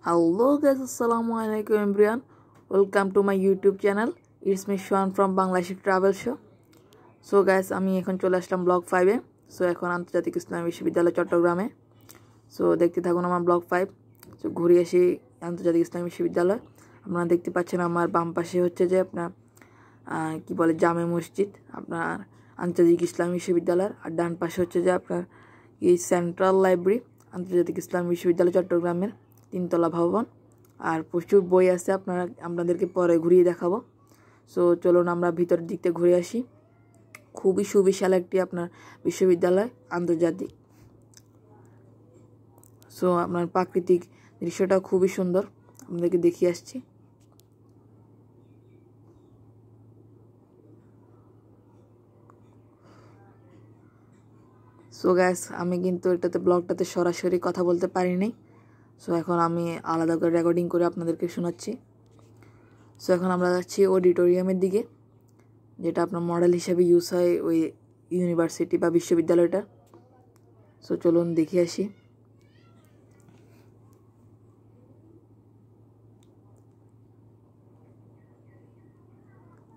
Hello guys, Assalamualaikum everyone. Welcome to my YouTube channel. It's me Shan from Bangladesh Travel Show. So guys, আমি এখন চলে আসলাম blog 5 এ। So এখন আন্তর্জাতিক ইসলামী বিশ্ববিদ্যালয় চট্টগ্রামে। সো দেখতে থাকুন আমার ব্লগ 5। সো ঘুরে আসি আন্তর্জাতিক ইসলামী বিশ্ববিদ্যালয়। আপনারা দেখতে পাচ্ছেন আমার বাম পাশে হচ্ছে যে আপনার কি বলে জামে মসজিদ, আপনার আন্তর্জাতিক ইসলামী বিশ্ববিদ্যালয়, আর ডান পাশে হচ্ছে যে আপনার এই সেন্ট্রাল লাইব্রেরি আন্তর্জাতিক ইসলামী বিশ্ববিদ্যালয় চট্টগ্রামের 3তলা ভবন। আর প্রচুর বই আছে, আপনাদেরকে পরে ঘুরিয়ে দেখাবো। সো চলুন আমরা ভিতরের দিক থেকে ঘুরে আসি। খুবই সুবিশাল একটি আপনার বিশ্ববিদ্যালয় আন্তর্জাতিক। সো আপনার প্রাকৃতিক দৃশ্যটা খুবই সুন্দর, আপনাদেরকে দেখিয়ে আসছি। সো গ্যাস, আমি কিন্তু ব্লগটাতে সরাসরি কথা বলতে পারিনি। সো এখন আমি আলাদা করে রেকর্ডিং করে আপনাদেরকে শোনাচ্ছি। সো এখন আমরা যাচ্ছি অডিটোরিয়ামের দিকে, যেটা আপনার মডেল হিসেবে ইউজ হয় ওই ইউনিভার্সিটি বা বিশ্ববিদ্যালয়টা। সো চলুন দেখে আসি।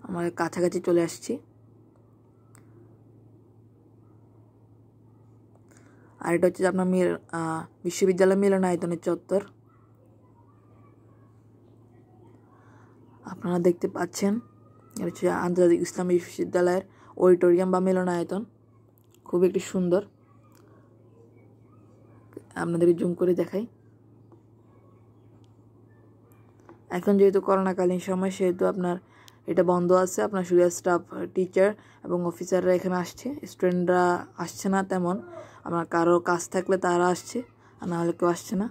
আমরা কাছাকাছি চলে আসছি। আর এটা হচ্ছে আপনার বিশ্ববিদ্যালয় মিলনায়তনের চত্বর। আপনারা দেখতে পাচ্ছেন এটা হচ্ছে আন্তর্জাতিক ইসলামী বিশ্ববিদ্যালয়ের অডিটোরিয়াম বা মিলনায়তন। খুবই একটি সুন্দর, আপনাদেরকে জুম করে দেখাই। এখন যেহেতু করোনাকালীন সময়, সেহেতু আপনার এটা বন্ধ আছে। আপনার শুধু স্টাফ, টিচার এবং অফিসাররা এখানে আসছে, স্টুডেন্টরা আসছে না তেমন। আমার কারো কাজ থাকলে তারা আসছে, আর না হলে কেউ আসছে না।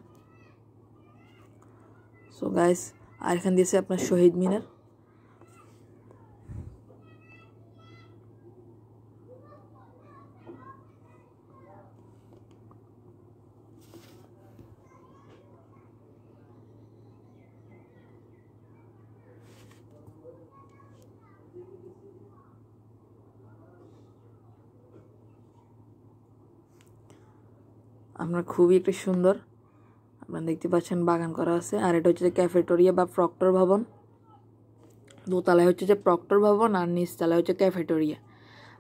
সো গাইস, আর এখান দিয়েছে আপনার শহীদ মিনার। আপনার খুবই একটি সুন্দর, আপনারা দেখতে পাচ্ছেন বাগান করা আছে। আর এটা হচ্ছে যে ক্যাফেটেরিয়া বা প্রক্টর ভবন। দোতলায় হচ্ছে যে প্রক্টর ভবন, আর নিচতলায় হচ্ছে ক্যাফেটেরিয়া।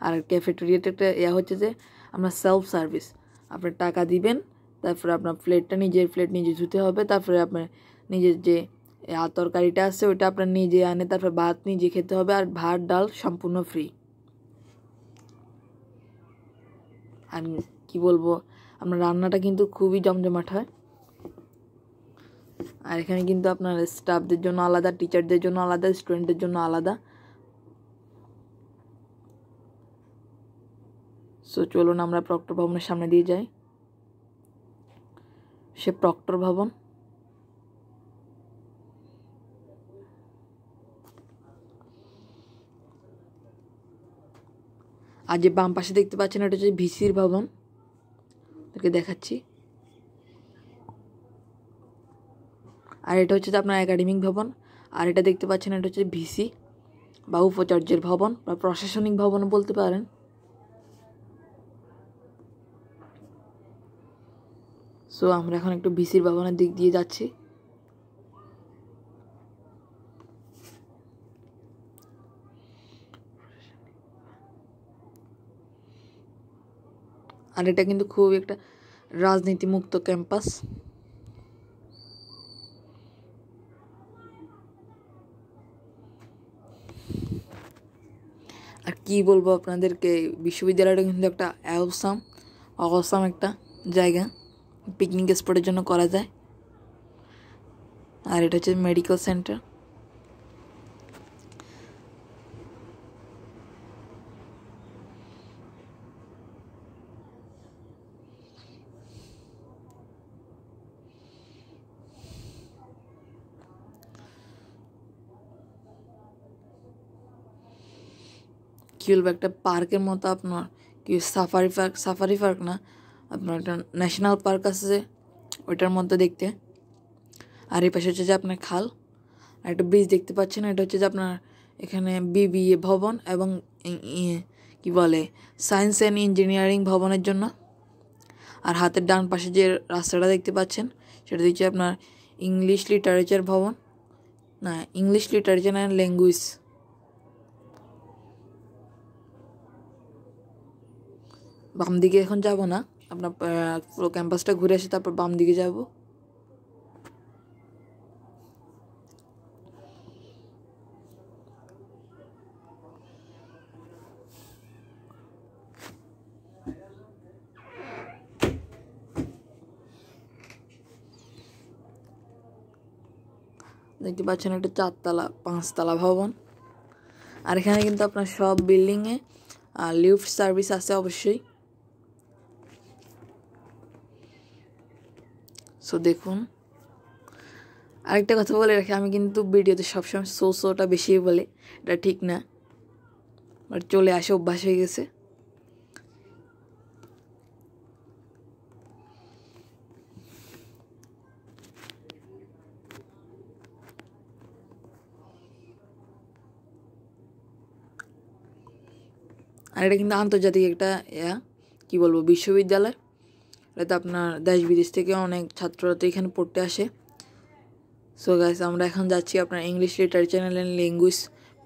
আর ক্যাফেটেরিয়াটা হচ্ছে যে আপনার সেলফ সার্ভিস। আপনি টাকা দিবেন, তারপরে আপনার নিজের প্লেট নিজে ধুতে হবে। তারপরে আপনার নিজের যে তরকারিটা আছে ওইটা আপনার নিজে আনে, তারপরে ভাত নিজে খেতে হবে। আর ভাত ডাল সম্পূর্ণ ফ্রি। আর কি বলবো, আপনার রান্নাটা কিন্তু খুবই জমজমাট হয়। আর এখানে কিন্তু আপনার স্টাফদের জন্য আলাদা, টিচারদের জন্য আলাদা, স্টুডেন্টদের জন্য আলাদা। সো চলুন আমরা প্রক্টর ভবনের সামনে দিয়ে যাই। সে প্রক্টর ভবন। আর যে বাম পাশে দেখতে পাচ্ছেন এটা হচ্ছে ভিসির ভবন, তোকে দেখাচ্ছি। আর এটা হচ্ছে আপনার একাডেমিক ভবন। আর এটা দেখতে পাচ্ছেন এটা হচ্ছে ভিসি বা উপাচার্যের ভবন বা প্রশাসনিক ভবনও বলতে পারেন। সো আমরা এখন একটু ভিসির ভবনের দিক দিয়ে যাচ্ছি। আর এটা কিন্তু খুব একটা রাজনীতি মুক্ত ক্যাম্পাস। আর কি বলবো আপনাদেরকে, বিশ্ববিদ্যালয়টা কিন্তু একটা অসাম একটা জায়গা, পিকনিক স্পটের জন্য করা যায়। আর এটা হচ্ছে মেডিকেল সেন্টার। কি বলবো, একটা পার্কের মতো, আপনার কি সাফারি পার্ক না, আপনার একটা ন্যাশনাল পার্ক আছে ওইটার মধ্যে দেখতে। আর এই পাশে হচ্ছে যে আপনার খাল, আর একটা ব্রিজ দেখতে পাচ্ছেন। এটা হচ্ছে যে আপনার এখানে বিবিএ ভবন এবং কি বলে সায়েন্স অ্যান্ড ইঞ্জিনিয়ারিং ভবনের জন্য। আর হাতের ডান পাশে যে রাস্তাটা দেখতে পাচ্ছেন সেটা হচ্ছে আপনার ইংলিশ লিটারেচার ভবন, না ইংলিশ লিটারেচার অ্যান্ড ল্যাঙ্গুয়েজ। বাম দিকে এখন যাব না, আপনার পুরো ক্যাম্পাসটা ঘুরে আসি তারপর বাম দিকে যাব। দেখতে পাচ্ছেন একটা 4তলা 5তলা ভবন। আর এখানে কিন্তু আপনার সব বিল্ডিংয়ে লিফট সার্ভিস আছে অবশ্যই। সো দেখুন, আরেকটা কথা বলে রাখি, আমি কিন্তু ভিডিওতে সবসময় সোটা বেশি বলে, এটা ঠিক না, বাট চলে আসে, অভ্যাস হয়ে গেছে। আর এটা কিন্তু আন্তর্জাতিক একটা কি বলবো বিশ্ববিদ্যালয়। এটাতে আপনার দেশ বিদেশ থেকে অনেক ছাত্ররা তো এখানে পড়তে আসে। সো গাইস, আমরা এখন যাচ্ছি আপনার ইংলিশ লিটারেচার অ্যান্ড ল্যাঙ্গুয়েজ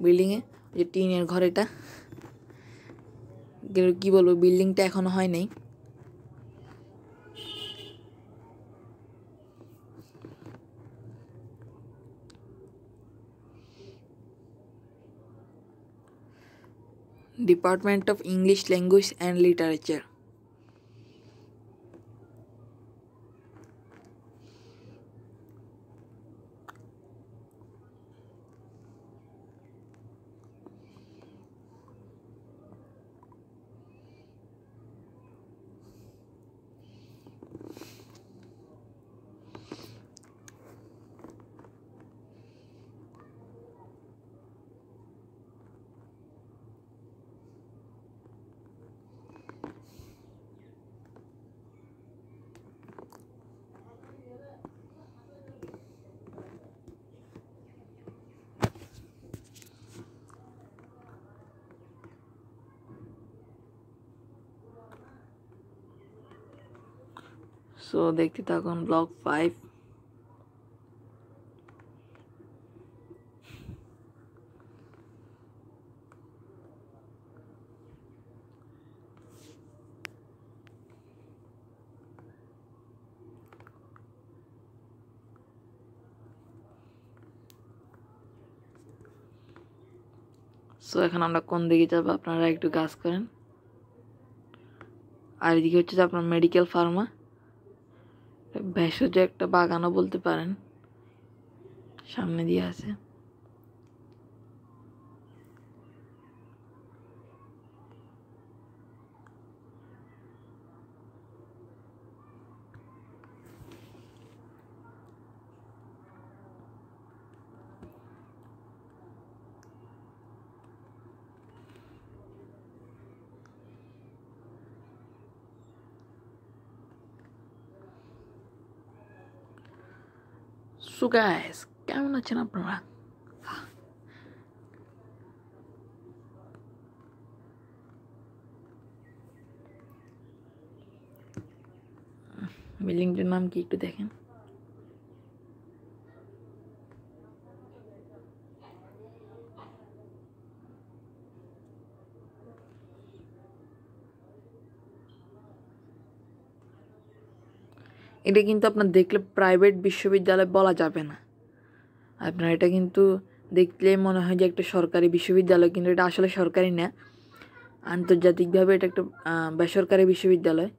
বিল্ডিংয়ে, যে টিনের ঘর। এটা কি বলবো, বিল্ডিংটা এখনো হয় নাই। Department of English language and literature. So দেখতে থাকুন ব্লক 5। সো এখন আমরা কোন দিকে যাবো আপনারা একটু গাছ করেন। আর এদিকে হচ্ছে যে আপনার মেডিকেল ফার্মা, ভেষজ একটা বাগানও বলতে পারেন, সামনে দিয়ে আছে। সো গাইস, কেমন আছেন আপনারা? বিল্ডিংটার নাম কি একটু দেখেন। এটা কিন্তু আপনার দেখলে প্রাইভেট বিশ্ববিদ্যালয় বলা যাবে না। আপনার এটা কিন্তু দেখলে মনে হয় যে একটা সরকারি বিশ্ববিদ্যালয়, কিন্তু এটা আসলে সরকারি না, আন্তর্জাতিকভাবে এটা একটা বেসরকারি বিশ্ববিদ্যালয়।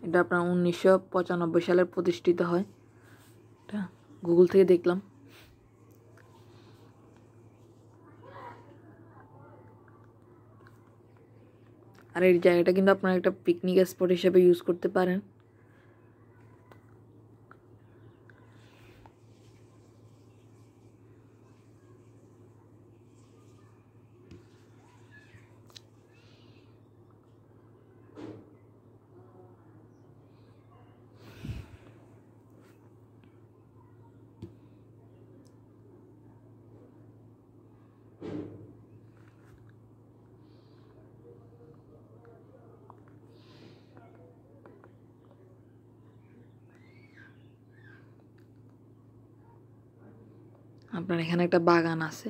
এটা আপনার 1995 সালে প্রতিষ্ঠিত হয়। এটা গুগল থেকে দেখলাম। আর এই জায়গাটা কিন্তু আপনার একটা পিকনিক স্পট হিসেবে ইউজ করতে পারেন। আপনার এখানে একটা বাগান আছে।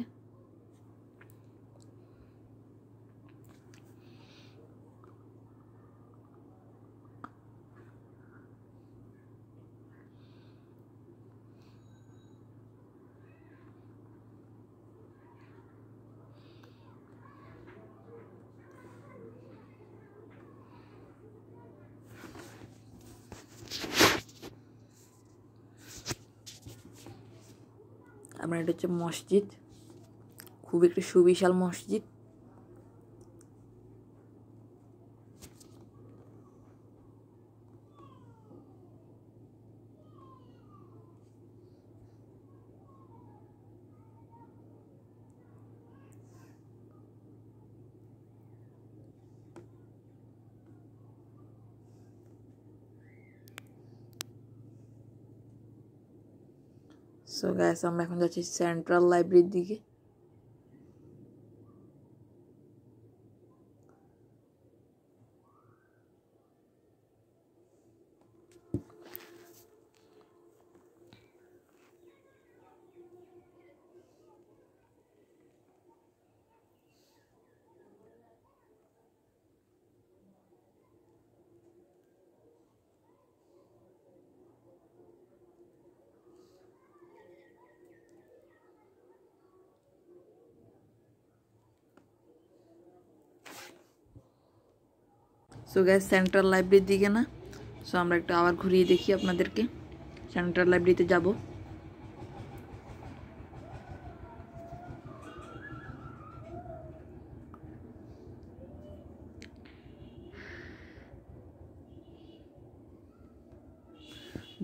আপনার এটা হচ্ছে মসজিদ, খুব একটি সুবিশাল মসজিদ। সো গাইস, আমরা এখন যাচ্ছি সেন্ট্রাল লাইব্রেরির দিকে। সো গাইস, সেন্ট্রাল লাইব্রেরির দিকে না, সো আমরা একটু আবার ঘুরিয়ে দেখি আপনাদেরকে। সেন্ট্রাল লাইব্রেরিতে যাব।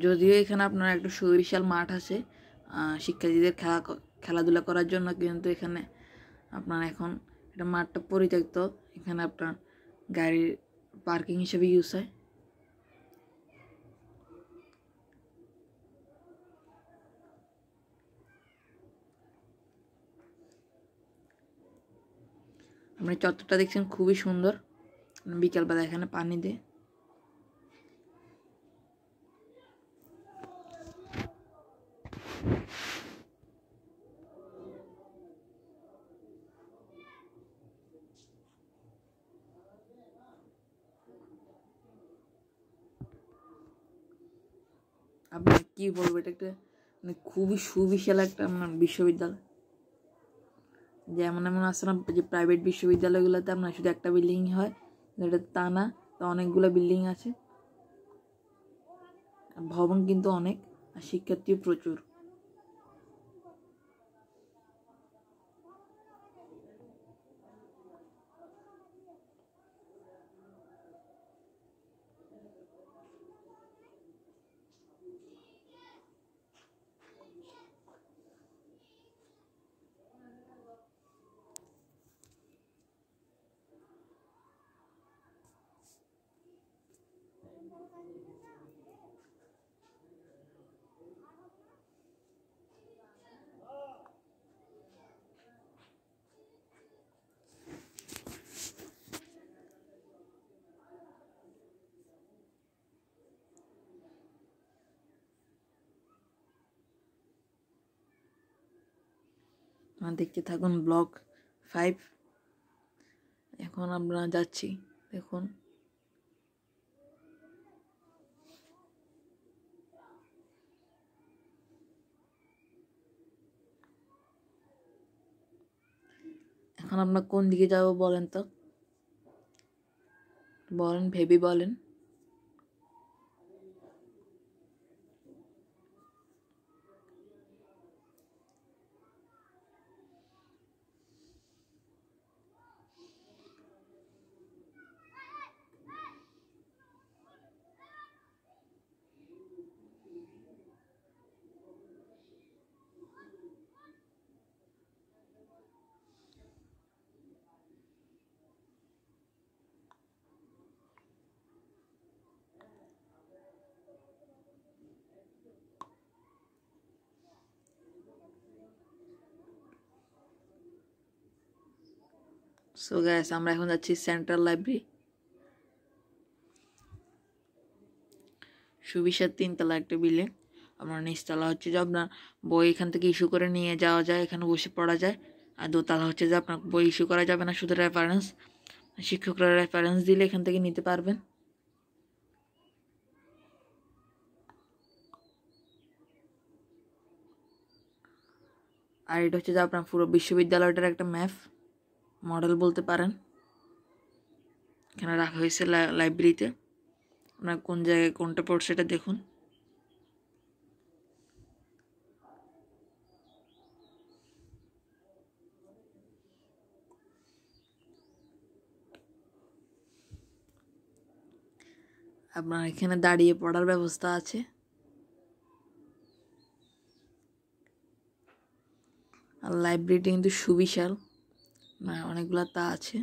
যদিও এখানে আপনার একটা সুবিশাল মাঠ আছে শিক্ষার্থীদের খেলাধুলা করার জন্য, কিন্তু এখানে আপনার এখন এটা মাঠটা পরিত্যক্ত। এখানে আপনার গাড়ির পার্কিং হিসেবে ইউজ হয়। আপনি চত্বরটা দেখছেন, খুবই সুন্দর। বিকালবেলা এখানে পানি দিয়ে আপনি কি বলবো, এটা একটা মানে খুবই সুবিশাল একটা বিশ্ববিদ্যালয়। যেমন এমন আছে না যে প্রাইভেট বিশ্ববিদ্যালয়গুলোতে আপনার শুধু একটা বিল্ডিং হয়, এটা তা না, তা অনেকগুলো বিল্ডিং আছে, ভবন কিন্তু অনেক, আর শিক্ষার্থীও প্রচুর। দেখতে থাকুন ব্লক 5। এখন আমরা যাচ্ছি, দেখুন এখন আমরা কোন দিকে যাব বলেন তো, বলেন, ভেবে বলেন। সো গাইস, আমরা এখন যাচ্ছি সেন্ট্রাল লাইব্রেরি। সুবিশাল 3 তলা একটা বিল্ডিং। আপনার নিচতলা হচ্ছে যে আপনার বই এখান থেকে ইস্যু করে নিয়ে যাওয়া যায়, এখানে বসে পড়া যায়। আর দোতলা হচ্ছে যে আপনার বই ইস্যু করা যাবে না, শুধু রেফারেন্স, শিক্ষকরা রেফারেন্স দিলে এখান থেকে নিতে পারবেন। আর এটা হচ্ছে যে আপনার পুরো বিশ্ববিদ্যালয়টার একটা ম্যাপ, মডেল বলতে পারেন, এখানে রাখা হয়েছে লাইব্রেরিতে। আপনার কোন জায়গায় কোনটা পড়ছে এটা দেখুন। আপনার এখানে দাঁড়িয়ে পড়ার ব্যবস্থা আছে। আর লাইব্রেরিটা কিন্তু সুবিশাল, অনেকগুলো তা আছে।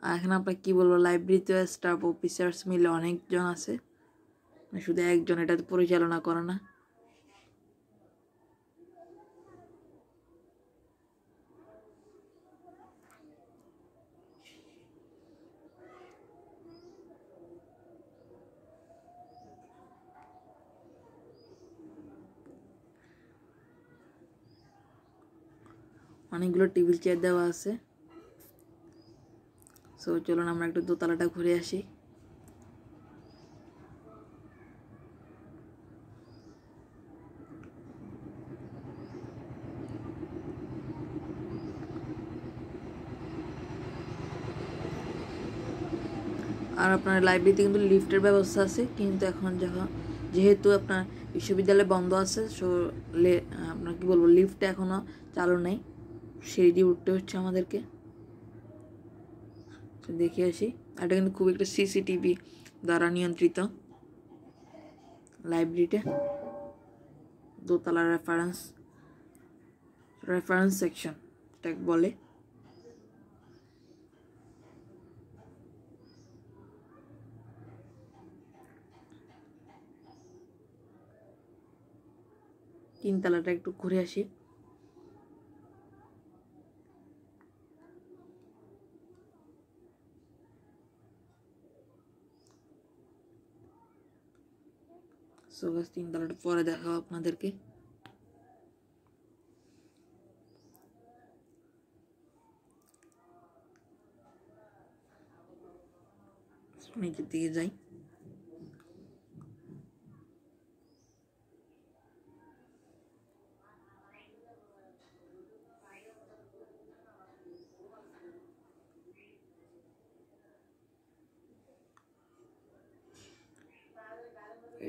আর এখানে আপনার কি বলবো, লাইব্রেরিতে স্টাফ অফিসার্স মিলে অনেকজন আছে, শুধু একজন এটাতে পরিচালনা করে না। অনেকগুলো টেবিল চেয়ার দেওয়া আছে। সো চলুন আমরা একটু দোতলাটা ঘুরে আসি। আর আপনার লাইব্রেরিতে কিন্তু লিফটের ব্যবস্থা আছে, কিন্তু এখন যেহেতু আপনার বিশ্ববিদ্যালয় বন্ধ আছে, সো আপনার কি বলবো, লিফটটা এখনও চালু নেই, সিঁড়ি দিয়ে উঠতে হচ্ছে আমাদেরকে। দেখে আসি। এটা কিন্তু খুব একটা সিসিটিভি দ্বারা নিয়ন্ত্রিত লাইব্রেরিটা। দোতলা রেফারেন্স সেকশন এটা বলে। তিনতলাটা একটু ঘুরে আসি। সো গাছ তিনতলাটা পরে দেখাবো আপনাদেরকে। নিচের দিকে যাই।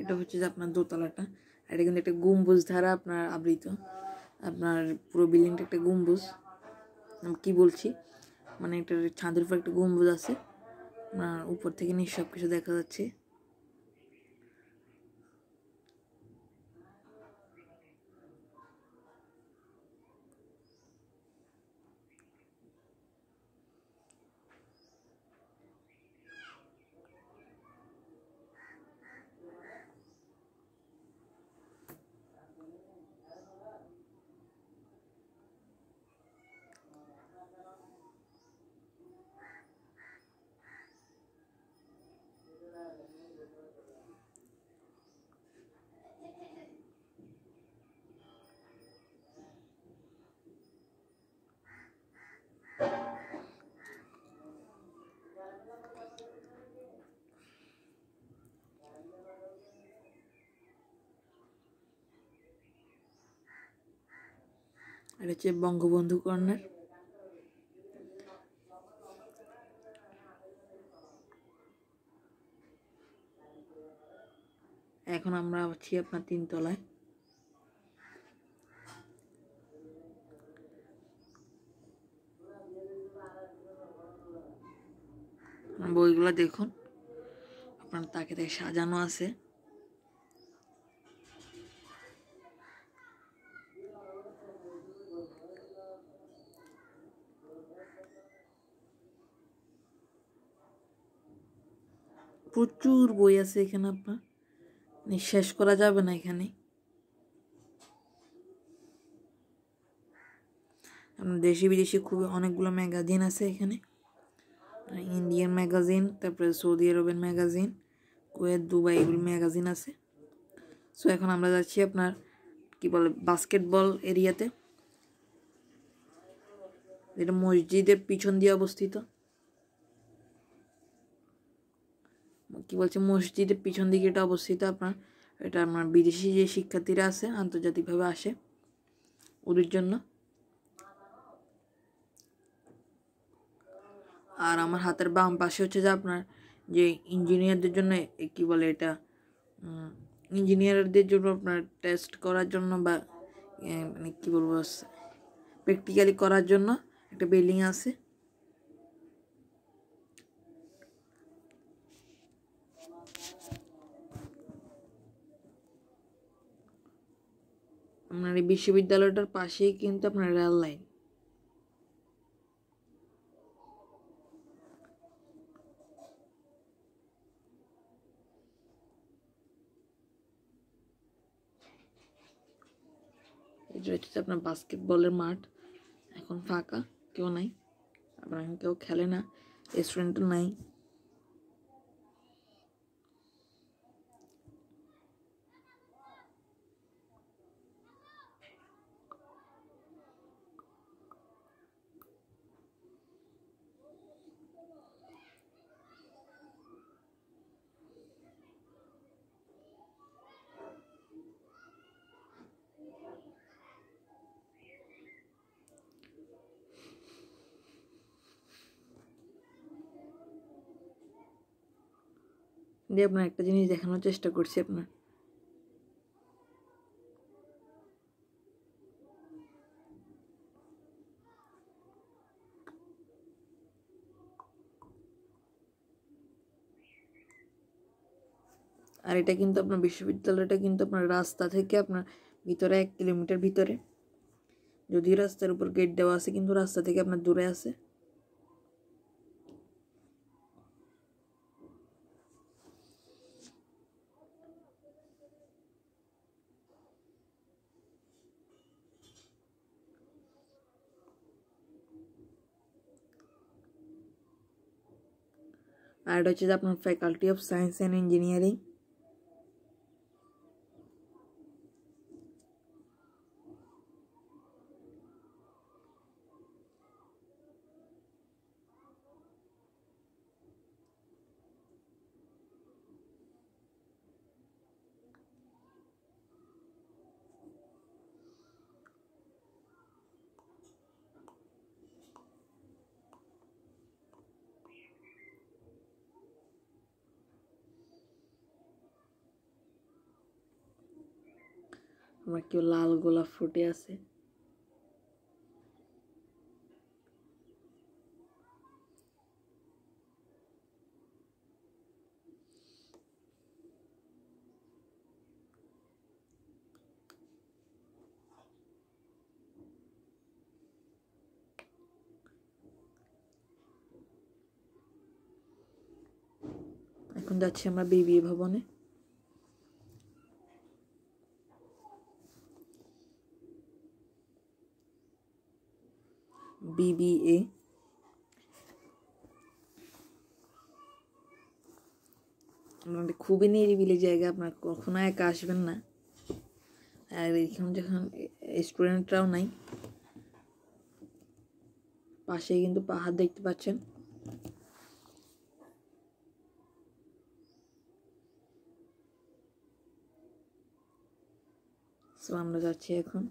এটা হচ্ছে যে আপনার দোতলাটা। এটা কিন্তু একটা গম্বুজ ধারা আপনার আবৃত। আপনার পুরো বিল্ডিংটা একটা গম্বুজ, কি বলছি, মানে একটা ছাদের উপর একটা গম্বুজ আছে, আপনার উপর থেকে নিয়ে সব কিছু দেখা যাচ্ছে। এটা হচ্ছে বঙ্গবন্ধু কর্নার। এখন আমরা আছি আপনার তিনতলায়। বইগুলো দেখুন, আপনার তাকে তাকে সাজানো আছে। প্রচুর বই আছে এখানে, আপনার শেষ করা যাবে না এখানে। দেশি বিদেশি খুবই অনেকগুলো ম্যাগাজিন আছে এখানে। ইন্ডিয়ান ম্যাগাজিন, তারপরে সৌদি আরবের ম্যাগাজিন, কুয়েত, দুবাই এগুলো ম্যাগাজিন আছে। সো এখন আমরা যাচ্ছি আপনার কি বলে বাস্কেটবল এরিয়াতে, যেটা মসজিদের পিছন দিয়ে অবস্থিত। কি বলছে মসজিদের পিছন দিকে এটা অবস্থিত আপনার। এটা আপনার বিদেশি যে শিক্ষার্থীরা আছে আন্তর্জাতিকভাবে আসে ওদের জন্য। আর আমার হাতের বাম পাশে হচ্ছে যে আপনার যে ইঞ্জিনিয়ারদের জন্য কি বলে এটা ইঞ্জিনিয়ারদের জন্য আপনার টেস্ট করার জন্য বা মানে কী বলবো প্র্যাকটিক্যালি করার জন্য একটা বিল্ডিং আছে। আপনার এই বিশ্ববিদ্যালয়টার পাশেই কিন্তু আপনার রেল লাইন। এটা হচ্ছে আপনার বাস্কেটবলের মাঠ, এখন ফাঁকা, কেউ নাই, আপনার এখন কেউ খেলে না, রেস্টুরেন্টও নাই। দিয়ে আপনার একটা জিনিস দেখানোর চেষ্টা করছি আপনার। আর এটা কিন্তু আপনার বিশ্ববিদ্যালয়টা কিন্তু আপনার রাস্তা থেকে আপনার ভিতরে 1 কিলোমিটার ভিতরে, যদিও রাস্তার উপর গেট দেওয়া আছে কিন্তু রাস্তা থেকে আপনার দূরে আছে। আর এটা হচ্ছে যে আপনার faculty of science and engineering. আমার কেউ লাল গোলাপ ফুটে আছে। এখন যাচ্ছি আমরা বিবিএ ভবনে। বিবিএ খুবই নিরিবিলি জায়গা, আপনার কখনো একা আসবেন না। আর এখানে যখন স্টুডেন্টরাও নাই, পাশেই কিন্তু পাহাড় দেখতে পাচ্ছেন। সো আমরা যাচ্ছি এখন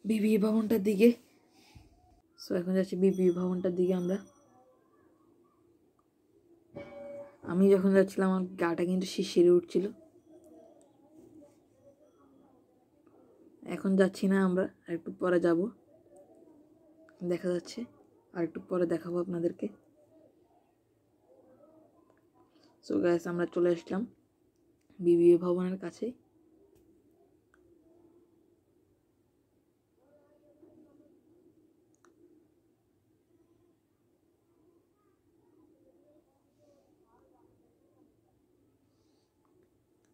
বিবিএ ভবনটার দিকে। সো এখন যাচ্ছি বিবিএ ভবনটার দিকে আমরা। আমি যখন যাচ্ছিলাম আমার গাটা কিন্তু শিরশিরে উঠছিল। এখন যাচ্ছি না আমরা, আর একটু পরে যাব, দেখা যাচ্ছে আর একটু পরে দেখাবো আপনাদেরকে। সো গাইস আমরা চলে আসলাম বিবিএ ভবনের কাছে।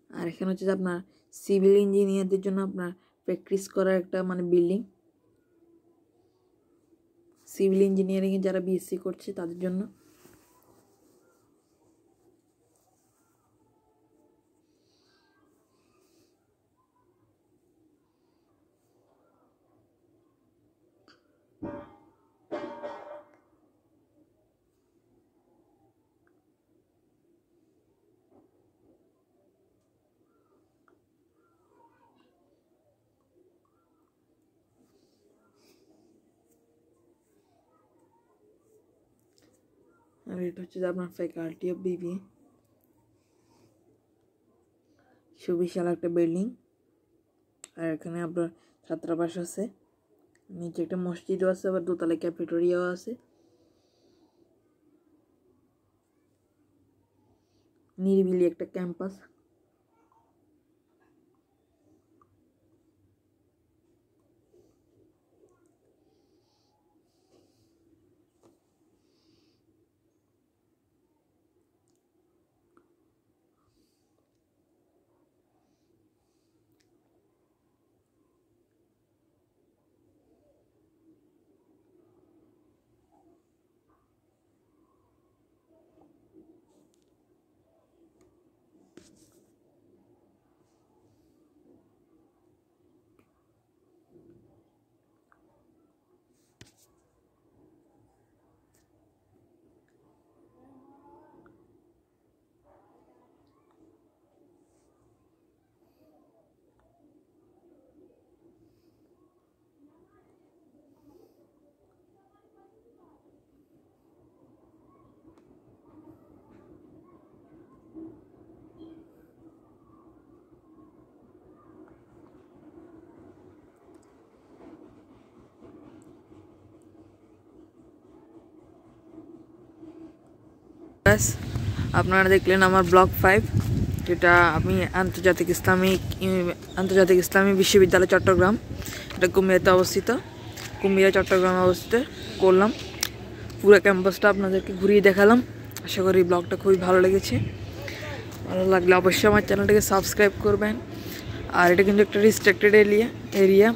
আর এখানে হচ্ছে যে আপনার সিভিল ইঞ্জিনিয়ারদের জন্য আপনার প্র্যাকটিস করার একটা মানে বিল্ডিং, সিভিল ইঞ্জিনিয়ারিংয়ে যারা বিএসসি করছে তাদের জন্য। আর এটা হচ্ছে যে আপনার ফ্যাকাল্টি অফ বিবিএ। সুবিশাল একটা বিল্ডিং। আর এখানে আপনার ছাত্রাবাস আছে, নিচে একটা মসজিদও আছে, আবার দোতলায় ক্যাফেটেরিয়াও আছে। নিরিবিলি একটা ক্যাম্পাস। আপনারা দেখলেন আমার ব্লক 5, যেটা আমি আন্তর্জাতিক ইসলামী বিশ্ববিদ্যালয় চট্টগ্রাম, এটা কুমিরাতে অবস্থিত, কুমিরা চট্টগ্রামে অবস্থিত করলাম। পুরো ক্যাম্পাসটা আপনাদেরকে ঘুরিয়ে দেখালাম। আশা করি ব্লগটা খুবই ভালো লেগেছে। ভালো লাগলে অবশ্যই আমার চ্যানেলটাকে সাবস্ক্রাইব করবেন। আর এটা কিন্তু একটা রেস্ট্রিক্টেড এরিয়া,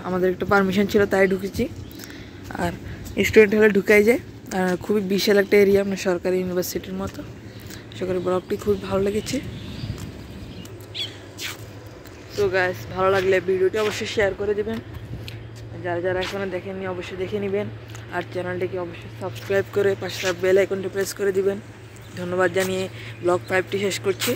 আমাদের একটা পারমিশন ছিল তাই ঢুকেছি। আর স্টুডেন্ট হলে ঢুকাই যায়। আর খুবই বিশাল একটা এরিয়া, আপনার সরকারি ইউনিভার্সিটির মতো। আশা করি ব্লগটি খুবই ভালো লেগেছে। তো গাইস, ভালো লাগলে ভিডিওটি অবশ্যই শেয়ার করে দেবেন। যারা যারা এখনো দেখেননি অবশ্যই দেখে নেবেন। আর চ্যানেলটিকে অবশ্যই সাবস্ক্রাইব করে পাশে বেল আইকনটি প্রেস করে দিবেন। ধন্যবাদ জানিয়ে ব্লগ 5টি শেষ করছি।